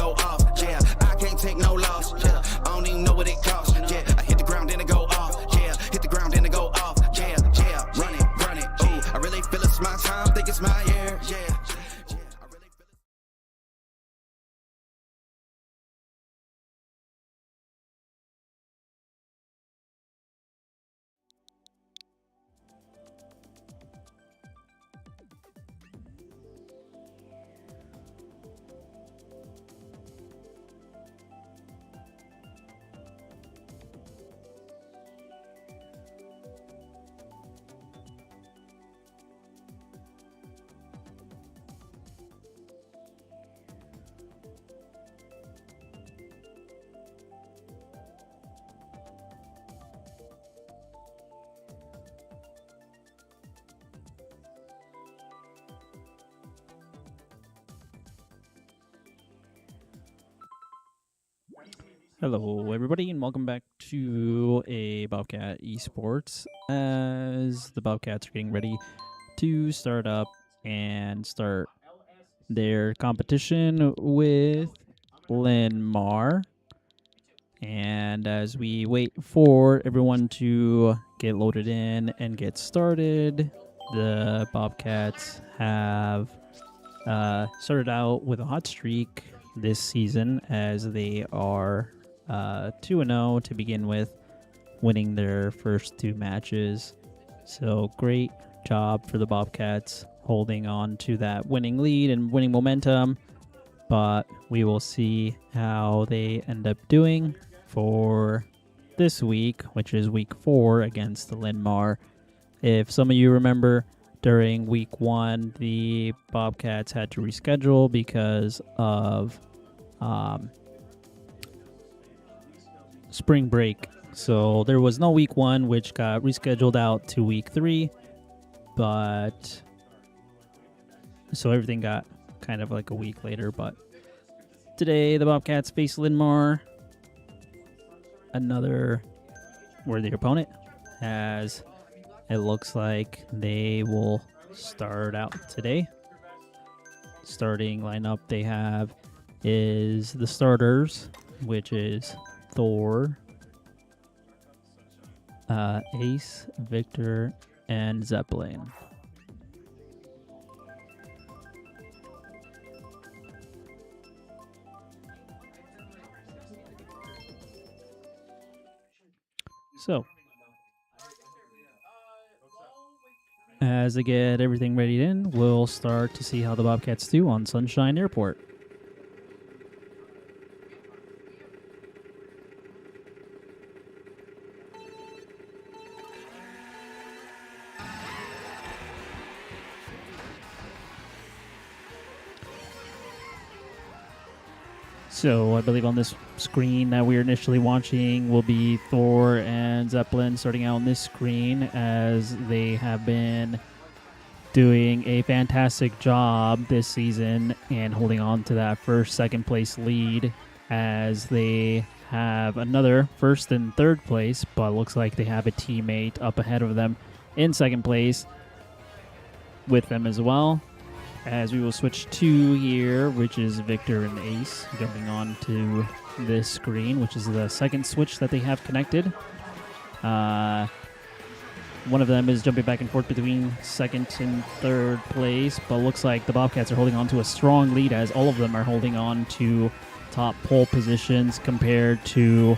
go off. Yeah, I can't take no loss. Yeah, I don't even know what it costs. Yeah, I hit the ground then it go off. Yeah, hit the ground then it go off. Yeah, yeah, run it. Ooh, I really feel it's my time. Think it's my year. Yeah. Hello, everybody, and welcome back to a Bobcat Esports. As the Bobcats are getting ready to start up and start their competition with Linn-Mar. And as we wait for everyone to get loaded in and get started, the Bobcats have started out with a hot streak this season as they are 2-0 to begin with, winning their first two matches. So great job for the Bobcats holding on to that winning lead and winning momentum. But we will see how they end up doing for this week, which is week 4 against the Linn-Mar. If some of you remember, during week 1, the Bobcats had to reschedule because of spring break. So there was no week 1, which got rescheduled out to week 3. But so everything got kind of like a week later. But today the Bobcats face Linn-Mar, another worthy opponent, as it looks like they will start out today. Starting lineup they have is the starters, which is Thor, Ace, Victor, and Zeppelin. So, as they get everything ready in, we'll start to see how the Bobcats do on Sunshine Airport. So I believe on this screen that we are initially watching will be Thor and Zeppelin starting out on this screen, as they have been doing a fantastic job this season and holding on to that second place lead, as they have another first and third place, but it looks like they have a teammate up ahead of them in second place with them as well. As we will switch to here, which is Victor and Ace jumping on to this screen, which is the second switch that they have connected. One of them is jumping back and forth between second and third place, but looks like the Bobcats are holding on to a strong lead, as all of them are holding on to top pole positions compared to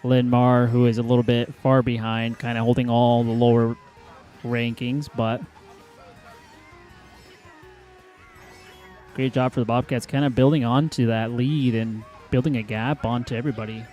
Linn-Mar, who is a little bit far behind, kind of holding all the lower rankings, but great job for the Bobcats, kind of building on to that lead and building a gap onto everybody.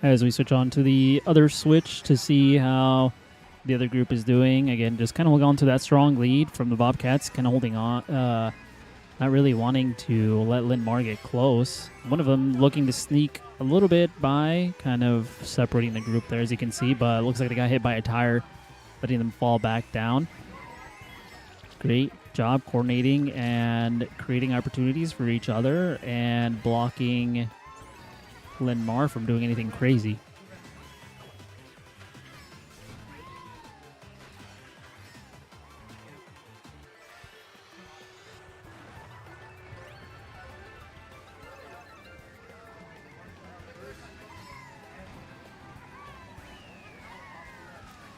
As we switch on to the other switch to see how the other group is doing. Again, just kind of holding on to that strong lead from the Bobcats, kind of holding on, not really wanting to let Linn-Mar get close. One of them looking to sneak a little bit by, kind of separating the group there, as you can see, but it looks like they got hit by a tire, letting them fall back down. Great job coordinating and creating opportunities for each other and blocking Linn-Mar from doing anything crazy.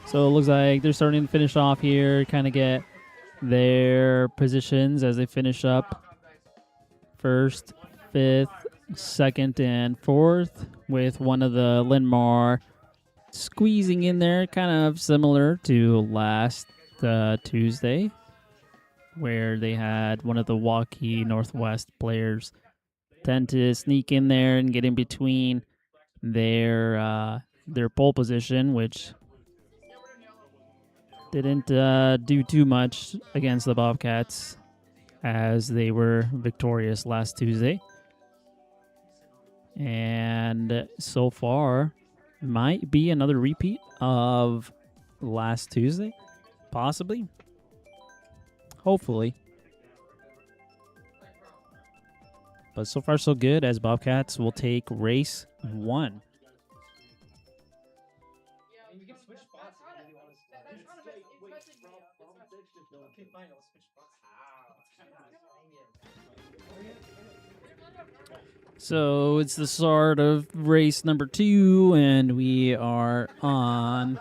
So it looks like they're starting to finish off here, kind of get their positions as they finish up first, fifth, second, and fourth, with one of the Linn-Mar squeezing in there, kind of similar to last Tuesday, where they had one of the Waukee Northwest players tend to sneak in there and get in between their pole position, which didn't do too much against the Bobcats as they were victorious last Tuesday. And so far, might be another repeat of last Tuesday, possibly, hopefully. But so far so good, as Bobcats will take race 1. So it's the start of race number 2, and we are on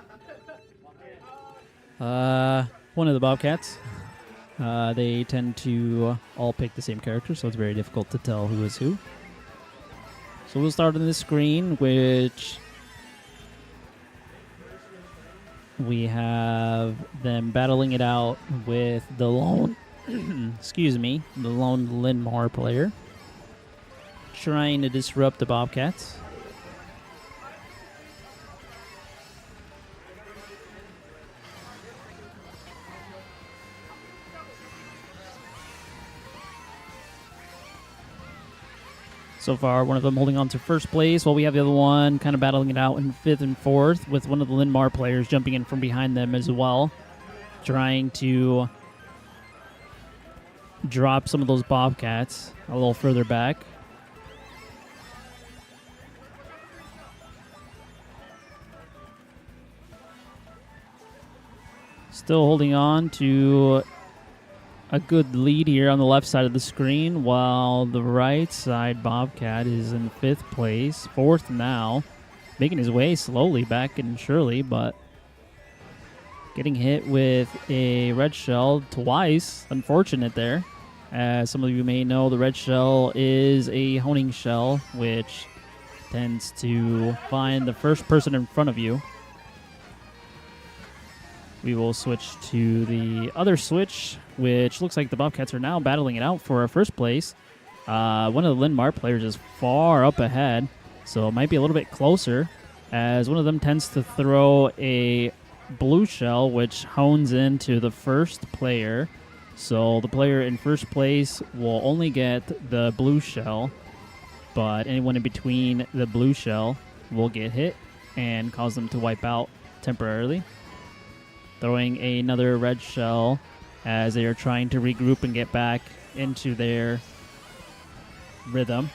one of the Bobcats. They tend to all pick the same character, so it's very difficult to tell who is who. So we'll start on this screen, which we have them battling it out with the lone, the lone Linn-Mar player, trying to disrupt the Bobcats. So far, one of them holding on to first place, while we have the other one kind of battling it out in 5th and 4th, with one of the Linn-Mar players jumping in from behind them as well, trying to drop some of those Bobcats a little further back. Still holding on to a good lead here on the left side of the screen, while the right side Bobcat is in 5th place, 4th now, making his way slowly back and surely, but getting hit with a red shell twice. Unfortunate there. As some of you may know, the red shell is a honing shell, which tends to find the first person in front of you. We will switch to the other switch, which looks like the Bobcats are now battling it out for our first place. One of the Linn-Mar players is far up ahead, so it might be a little bit closer, as one of them tends to throw a blue shell, which hones into the first player. So the player in first place will only get the blue shell, but anyone in between the blue shell will get hit and cause them to wipe out temporarily. Throwing another red shell as they are trying to regroup and get back into their rhythm.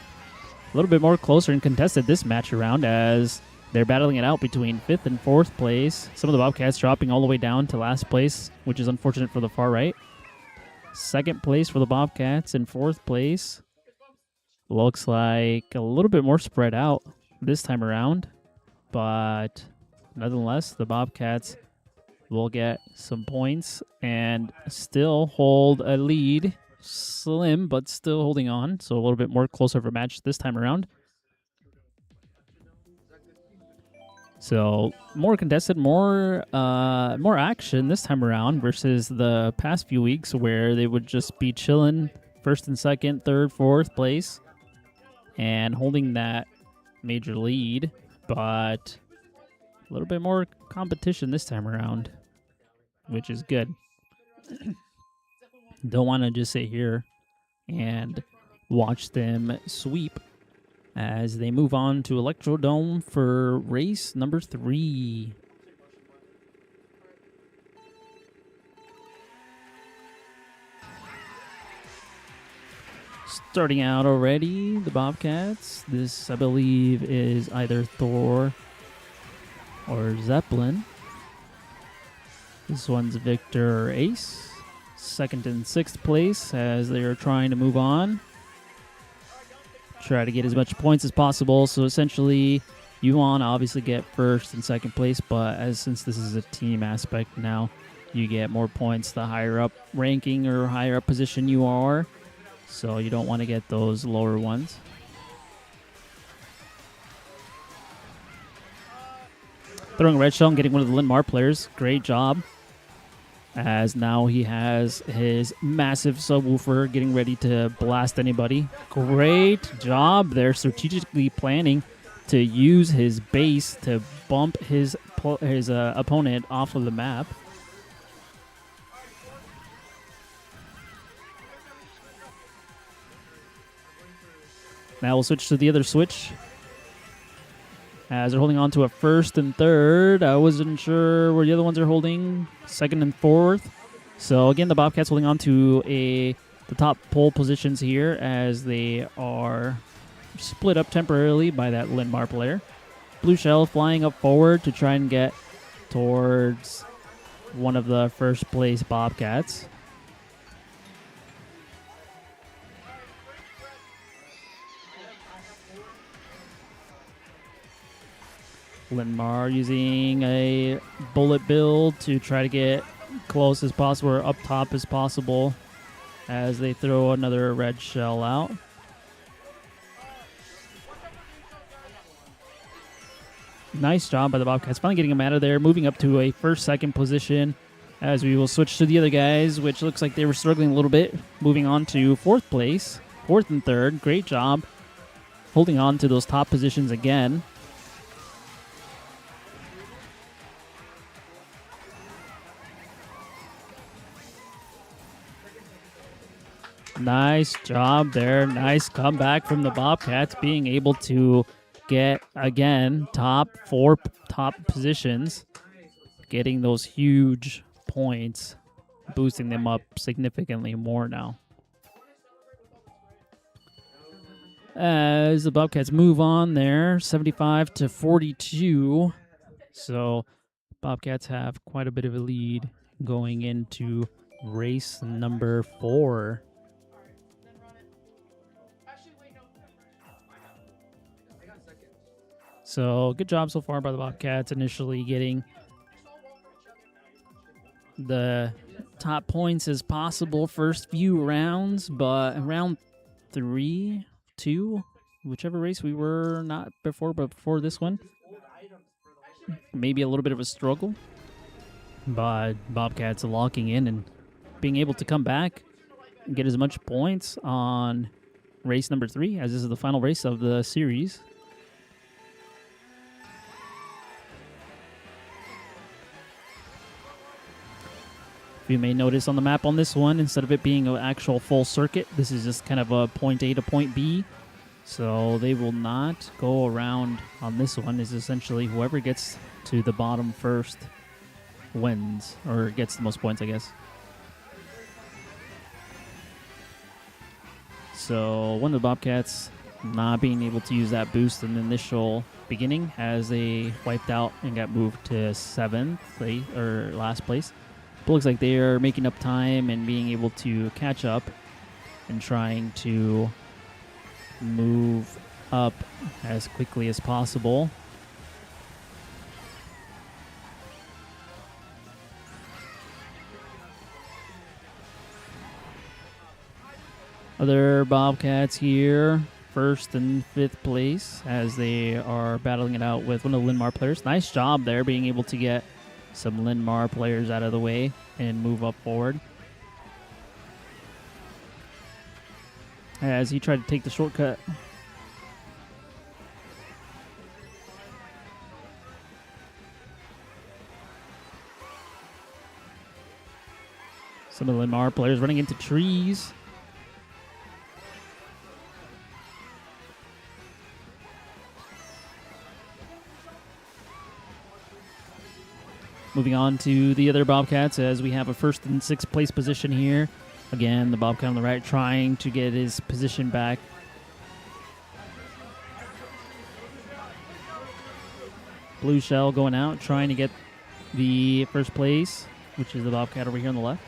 A little bit more closer and contested this match around, as they're battling it out between 5th and 4th place. Some of the Bobcats dropping all the way down to last place, which is unfortunate for the far right. 2nd place for the Bobcats, and 4th place looks like a little bit more spread out this time around, but nonetheless, the Bobcats will get some points and still hold a lead. Slim, but still holding on. So a little bit more closer of a match this time around. So more contested, more action this time around versus the past few weeks where they would just be chilling 1st and 2nd, 3rd, 4th place and holding that major lead, but a little bit more competition this time around, which is good. Don't want to just sit here and watch them sweep as they move on to Electrodome for race number 3. Starting out already, the Bobcats. This, I believe, is either Thor or Zeppelin. This one's Victor or Ace. Second and sixth place as they are trying to move on. Try to get as much points as possible. So essentially, you want to obviously get first and second place, but since this is a team aspect now, you get more points the higher up ranking or higher up position you are. So you don't want to get those lower ones. Throwing a red shell and getting one of the Linn-Mar players. Great job. As now he has his massive subwoofer getting ready to blast anybody. Great job there, strategically planning to use his base to bump his opponent off of the map. Now we'll switch to the other switch. As they're holding on to a first and third. I wasn't sure where the other ones are holding. Second and fourth. So again, the Bobcats holding on to the top pole positions here as they are split up temporarily by that Linn-Mar player. Blue shell flying up forward to try and get towards one of the first place Bobcats. Linn-Mar using a bullet build to try to get close as possible or up top as possible as they throw another red shell out. Nice job by the Bobcats. Finally getting them out of there, moving up to a first, second position as we will switch to the other guys, which looks like they were struggling a little bit. Moving on to fourth place, fourth and third. Great job holding on to those top positions again. Nice job there. Nice comeback from the Bobcats, being able to get, again, top positions, getting those huge points, boosting them up significantly more now. As the Bobcats move on there, 75-42. So Bobcats have quite a bit of a lead going into race number 4. So good job so far by the Bobcats, initially getting the top points as possible first few rounds, but round 3, 2, whichever race we were not before, but before this one, maybe a little bit of a struggle, but Bobcats locking in and being able to come back and get as much points on race number 3, as this is the final race of the series. You may notice on the map on this one, instead of it being an actual full circuit, this is just kind of a point A to point B. So they will not go around on this one. Is essentially whoever gets to the bottom first wins, or gets the most points, I guess. So one of the Bobcats not being able to use that boost in the initial beginning as they wiped out and got moved to 7th place, or last place. But looks like they are making up time and being able to catch up and trying to move up as quickly as possible. Other Bobcats here, 1st and 5th place, as they are battling it out with one of the Linn-Mar players. Nice job there, being able to get some Linn-Mar players out of the way and move up forward. As he tried to take the shortcut. Some of the Linn-Mar players running into trees. Moving on to the other Bobcats, as we have a 1st and 6th place position here. Again, the Bobcat on the right trying to get his position back. Blue Shell going out, trying to get the first place, which is the Bobcat over here on the left.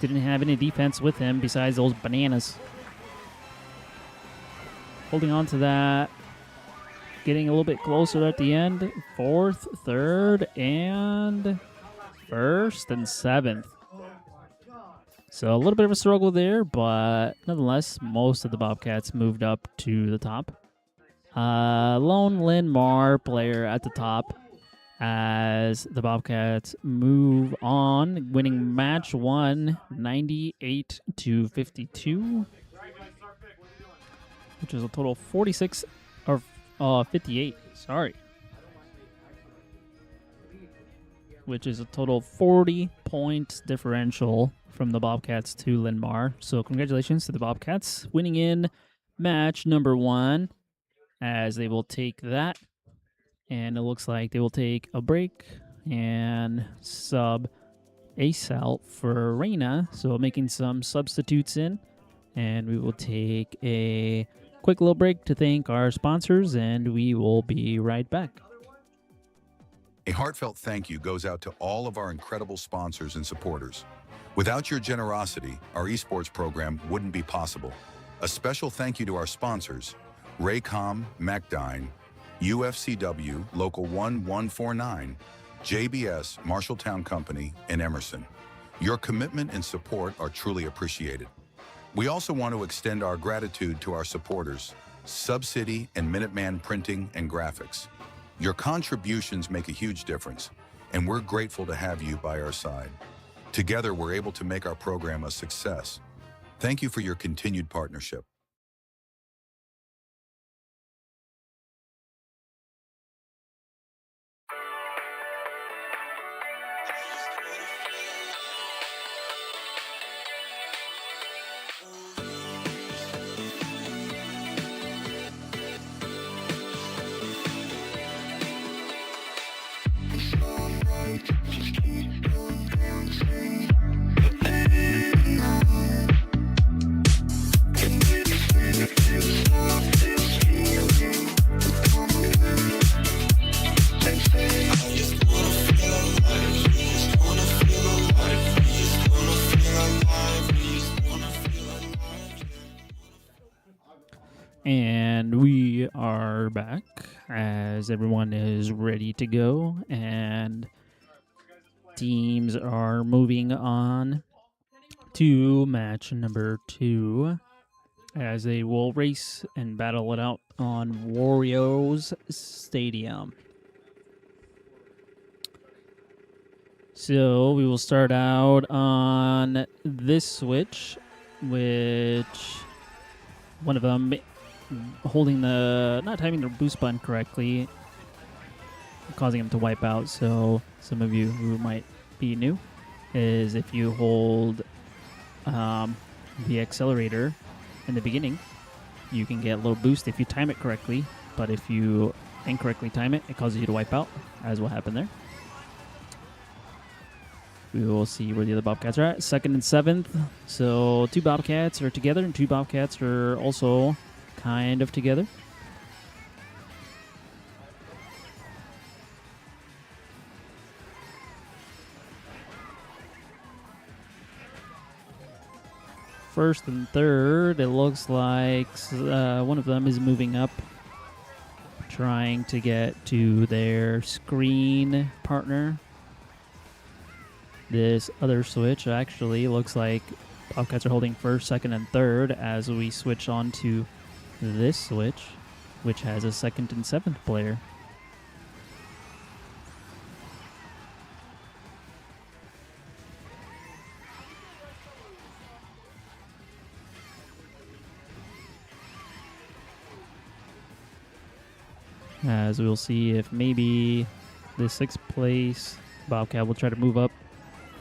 Didn't have any defense with him besides those bananas. Holding on to that. Getting a little bit closer at the end. Fourth, third, and first and seventh. So a little bit of a struggle there, but nonetheless, most of the Bobcats moved up to the top. Lone Linn-Mar player at the top as the Bobcats move on, winning match 1, 98-52, which is a total of 46 or 58. Sorry. Which is a total of 40 points differential from the Bobcats to Linn-Mar. So congratulations to the Bobcats winning in match number 1, as they will take that. And it looks like they will take a break and sub Ace out for Reina. So making some substitutes in. And we will take a quick little break to thank our sponsors, and we will be right back. A heartfelt thank you goes out to all of our incredible sponsors and supporters. Without your generosity, our esports program wouldn't be possible. A special thank you to our sponsors, Raycom, MacDine, UFCW, Local 1149, JBS, Marshalltown Company, and Emerson. Your commitment and support are truly appreciated. We also want to extend our gratitude to our supporters, Subcity and Minuteman Printing and Graphics. Your contributions make a huge difference, and we're grateful to have you by our side. Together, we're able to make our program a success. Thank you for your continued partnership. And we are back as everyone is ready to go, and teams are moving on to match number 2 as they will race and battle it out on Warriors Stadium. So we will start out on this switch, which one of them holding not timing the boost button correctly, causing him to wipe out. So some of you who might be new, is if you hold the accelerator in the beginning, you can get a little boost if you time it correctly, but if you incorrectly time it, it causes you to wipe out, as what happened there. We will see where the other Bobcats are at, 2nd and 7th. So 2 Bobcats are together, and 2 Bobcats are also kind of together. First and third, it looks like one of them is moving up, trying to get to their screen partner. This other switch actually looks like Bobcats are holding 1st, 2nd, and 3rd as we switch on to this switch, which has a 2nd and 7th player. As we'll see if maybe the 6th place Bobcat will try to move up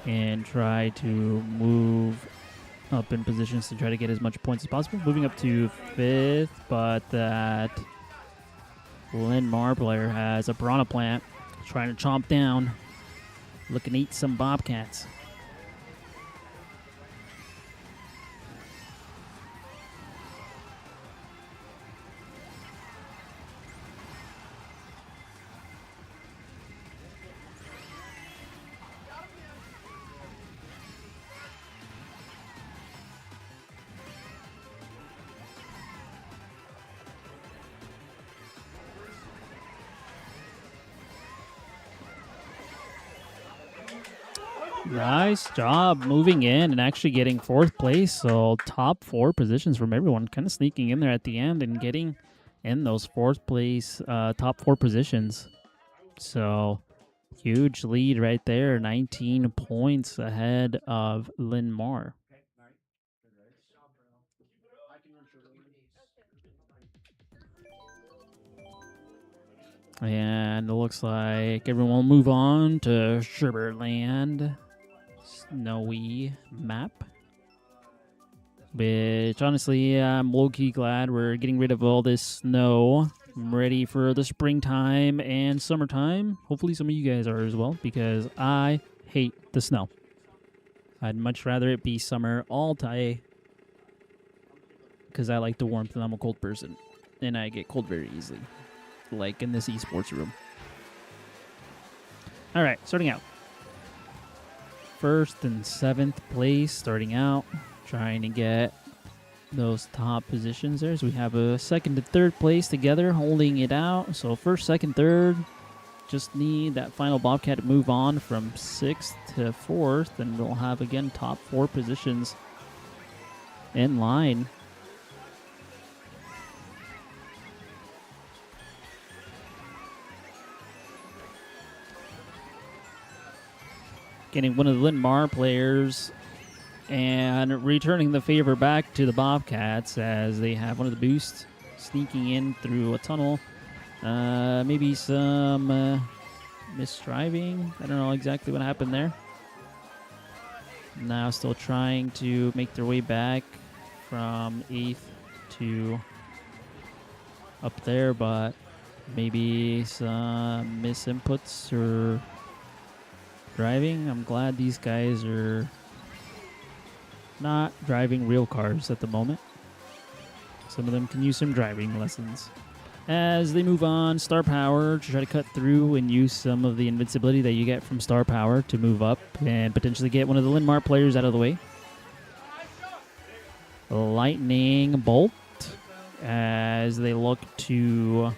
and try to move up in positions to try to get as much points as possible. Moving up to 5th, but that Linn-Mar player has a piranha plant trying to chomp down, looking to eat some Bobcats. Nice job moving in and actually getting 4th place. So top 4 positions from everyone, kind of sneaking in there at the end and getting in those 4th place, top 4 positions. So huge lead right there, 19 points ahead of Linn-Mar. And it looks like everyone will move on to Sugarland. Snowy map. Which, honestly, I'm low-key glad we're getting rid of all this snow. I'm ready for the springtime and summertime. Hopefully some of you guys are as well, because I hate the snow. I'd much rather it be summer all day, because I like the warmth and I'm a cold person. And I get cold very easily, like in this esports room. All right, starting out. 1st and 7th place starting out, trying to get those top positions there. So we have a 2nd to 3rd place together, holding it out. So 1st, 2nd, 3rd, just need that final Bobcat to move on from 6th to 4th, and we'll have, again, top 4 positions in line. Getting one of the Linn-Mar players and returning the favor back to the Bobcats as they have one of the boosts sneaking in through a tunnel. Maybe some misdriving. I don't know exactly what happened there. Now still trying to make their way back from 8th to up there, but maybe some misinputs or driving. I'm glad these guys are not driving real cars at the moment. Some of them can use some driving lessons. As they move on, Star Power to try to cut through and use some of the invincibility that you get from Star Power to move up and potentially get one of the Linn-Mar players out of the way. Lightning Bolt as they look to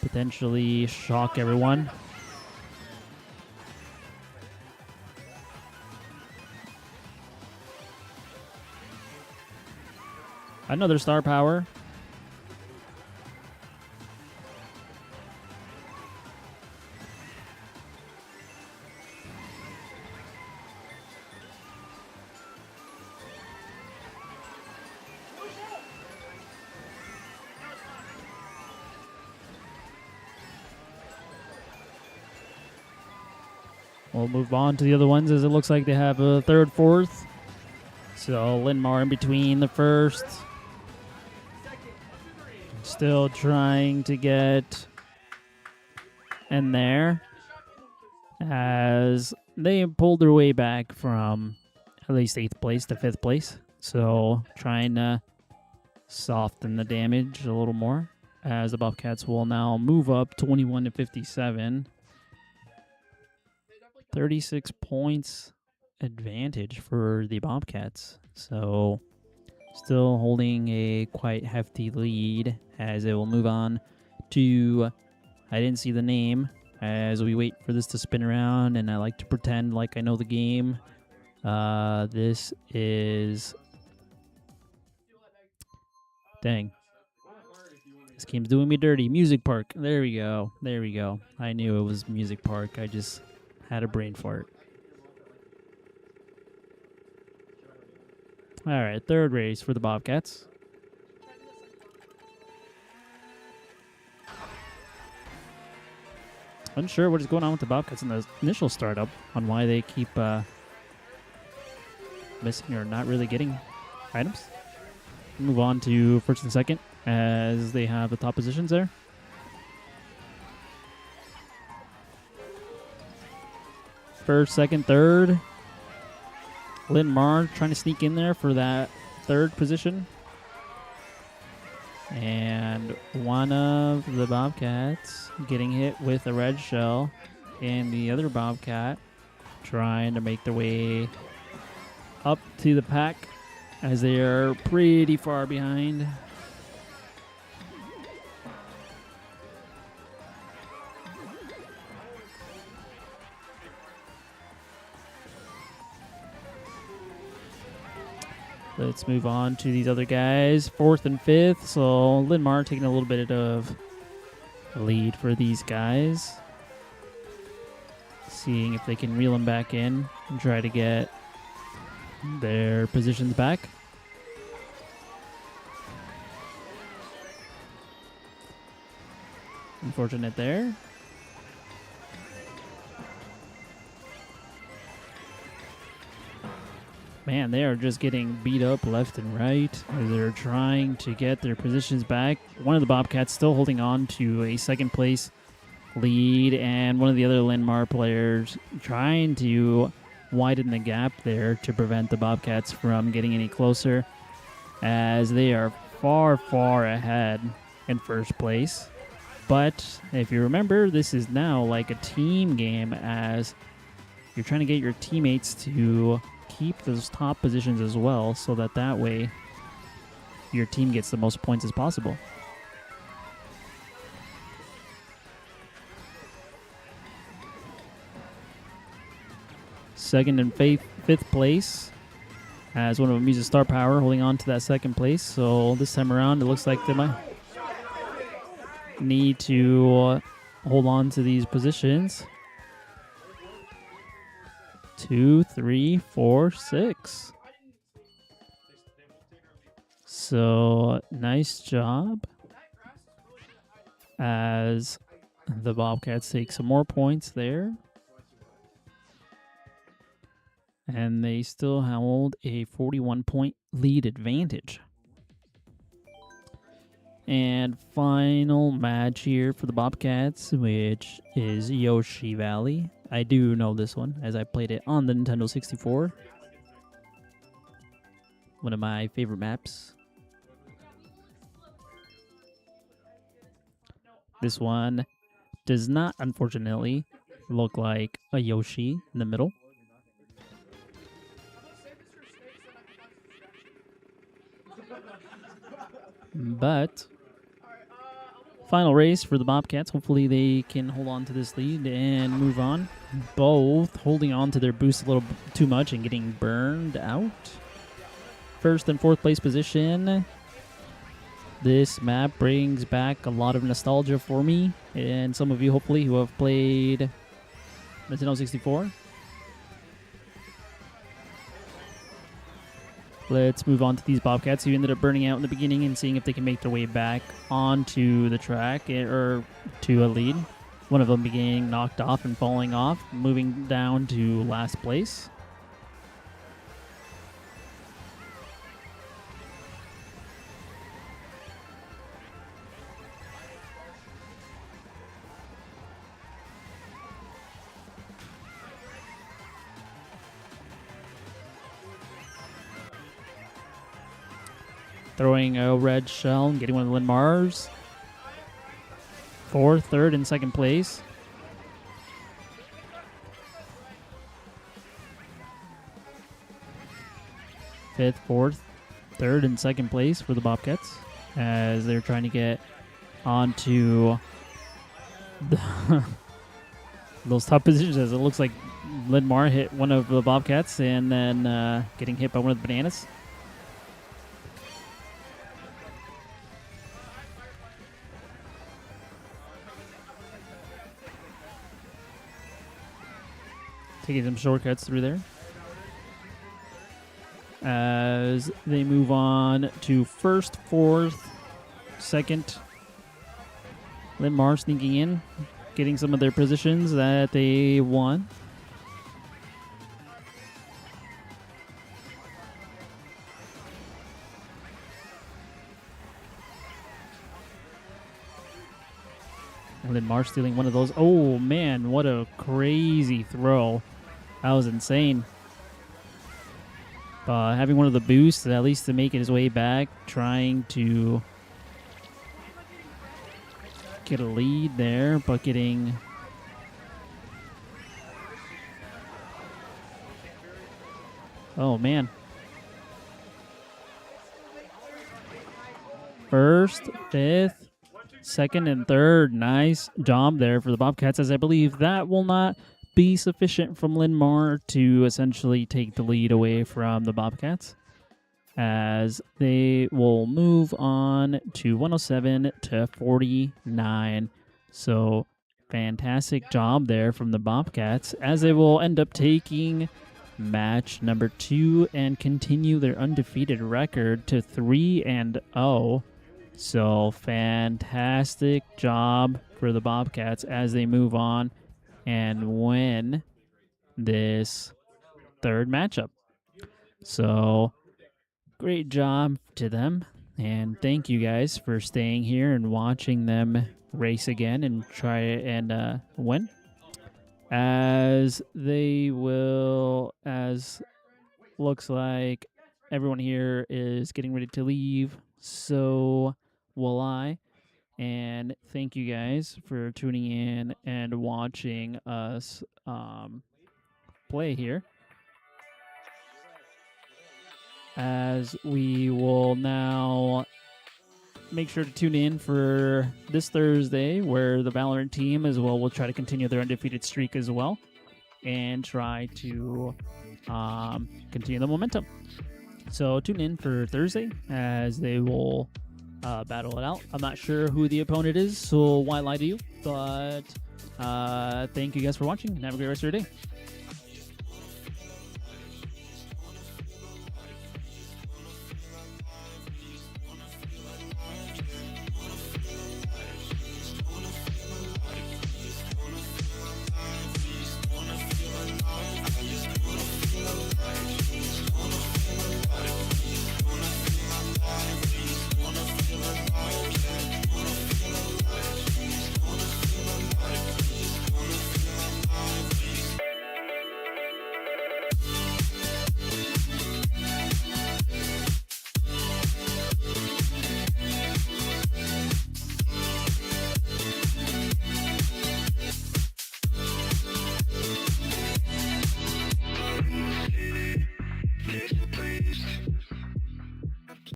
potentially shock everyone. Another Star Power. We'll move on to the other ones as it looks like they have a 3rd, 4th. So Linn-Mar in between the 1st. Still trying to get in there as they pulled their way back from at least 8th place to 5th place. So trying to soften the damage a little more as the Bobcats will now move up 21 to 57. 36 points advantage for the Bobcats. So still holding a quite hefty lead as it will move on to, I didn't see the name, as we wait for this to spin around, and I like to pretend like I know the game. This is, dang, this game's doing me dirty. Music Park. There we go. There we go. I knew it was Music Park. I just had a brain fart. All right, 3rd race for the Bobcats. Unsure what is going on with the Bobcats in the initial startup on why they keep missing or not really getting items. Move on to 1st and 2nd as they have the top positions there. First, 2nd, 3rd. Linn-Mar trying to sneak in there for that 3rd position. And one of the Bobcats getting hit with a red shell, and the other Bobcat trying to make their way up to the pack as they are pretty far behind. Let's move on to these other guys. 4th and 5th. So Linn-Mar taking a little bit of lead for these guys. Seeing if they can reel them back in and try to get their positions back. Unfortunate there. Man, they are just getting beat up left and right as they're trying to get their positions back. One of the Bobcats still holding on to a second place lead, and one of the other Linn-Mar players trying to widen the gap there to prevent the Bobcats from getting any closer, as they are far, far ahead in first place. But if you remember, this is now like a team game, as you're trying to get your teammates to keep those top positions as well, so that way your team gets the most points as possible. Second and fifth place, as one of them uses star power, holding on to that second place. So this time around, it looks like they might need to hold on to these positions. 2, 3, 4, 6. So nice job, as the Bobcats take some more points there. And they still hold a 41-point lead advantage. And final match here for the Bobcats, which is Yoshi Valley. I do know this one, as I played it on the Nintendo 64. One of my favorite maps. This one does not, unfortunately, look like a Yoshi in the middle. But final race for the Bobcats. Hopefully they can hold on to this lead and move on. Both holding on to their boost a little too much and getting burned out. First and fourth place position. This map brings back a lot of nostalgia for me, and some of you hopefully who have played Nintendo 64. Let's move on to these Bobcats who ended up burning out in the beginning and seeing if they can make their way back onto the track or to a lead. One of them being knocked off and falling off, moving down to last place. Throwing a red shell and getting one of the Linn-Mars. Fourth, third, and second place. Fifth, fourth, third, and second place for the Bobcats, as they're trying to get onto those top positions, as it looks like Linn-Mar hit one of the Bobcats and then getting hit by one of the bananas. Taking some shortcuts through there. As they move on to first, fourth, second. Linn-Mar sneaking in, getting some of their positions that they won. Linn-Mar stealing one of those. Oh man, what a crazy throw. That was insane. Having one of the boosts, at least to make it his way back, trying to get a lead there, but getting... Oh, man. First, fifth, second, and third. Nice job there for the Bobcats, as I believe that will not be sufficient from Linn-Mar to essentially take the lead away from the Bobcats. as they will move on to 107-49. So fantastic job there from the Bobcats, as they will end up taking match number 2 and continue their undefeated record to 3-0. So fantastic job for the Bobcats as they move on and win this third matchup. So great job to them, and thank you guys for staying here and watching them race again and try and win. As they will, as looks like everyone here is getting ready to leave, so will I. And thank you guys for tuning in and watching us play here. As we will now make sure to tune in for this Thursday, where the Valorant team as well will try to continue their undefeated streak as well and try to continue the momentum. So tune in for Thursday as they will battle it out. I'm not sure who the opponent is, so why lie to you? But thank you guys for watching and have a great rest of your day.